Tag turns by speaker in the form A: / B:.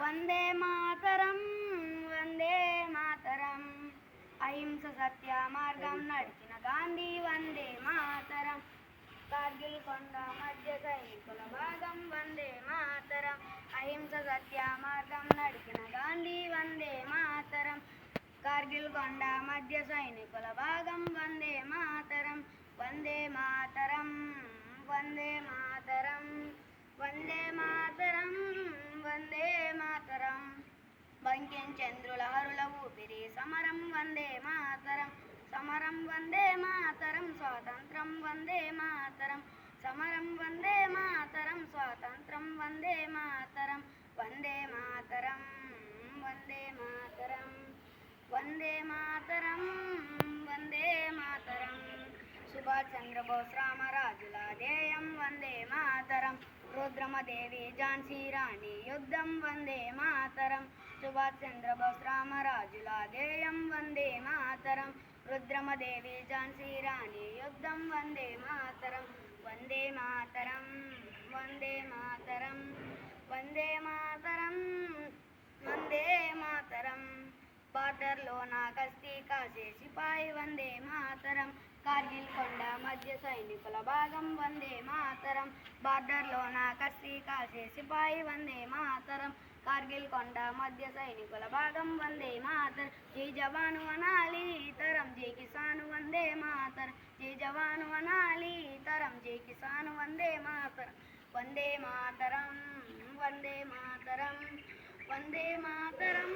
A: వందే మాతరం వందే మాతరం అహింస సత్య మార్గం నడిచిన గాంధీ వందే మాతరం కార్గిల్ కొండ మధ్య సైనికుల భాగం వందే మాతరం అహింస సత్య మార్గం నడిచిన గాంధీ వందే మాతరం కార్గిల్ కొండ మధ్య సైనికుల భాగం వందే మాతరం వందే మాతరం వందే మాతరం వందే మాతరం వందే మాతరం బంకిం చంద్రుల హరుల ఊపిరి సమరం వందే మాతరం సమరం వందే మాతరం స్వాతంత్రం వందే మాతరం సమరం వందే మాతరం స్వాతంత్రం వందే మాతరం వందే మాతరం వందే మాతరం వందే మాతరం వందే మాతరం సుభాష్ చంద్రబోస్ రామరాజుల ధ్యేయం వందే మాతరం రుద్రమదేవి ఝాన్సీ రాణి యుద్ధం వందే మాతరం సుభాష్ చంద్రబోస్ రామరాజుల ధ్యేయం వందే మాతరం రుద్రమదేవి ఝాన్సీ రాణి యుద్ధం వందే మాతరం వందే మాతరం వందే మాతరం వందే మాతరం వందే మాతరం బార్డర్లో నా కస్తీ కాసే సిపాయి వందే మాతరం కార్గిల్ కొండ మధ్య సైనికుల భాగం వందే మాతరం బార్డర్లో నా కస్తీ కాసే సిపాయి వందే మాతరం కార్గిల్ కొండ మధ్య సైనికుల భాగం వందే మాతరం జై జవాను అనాలి తరం జై కిసాను వందే మాతరం జై జవాను అనాలి తరం జై కిసాను వందే మాతరం వందే మాతరం వందే మాతరం వందే మాతరం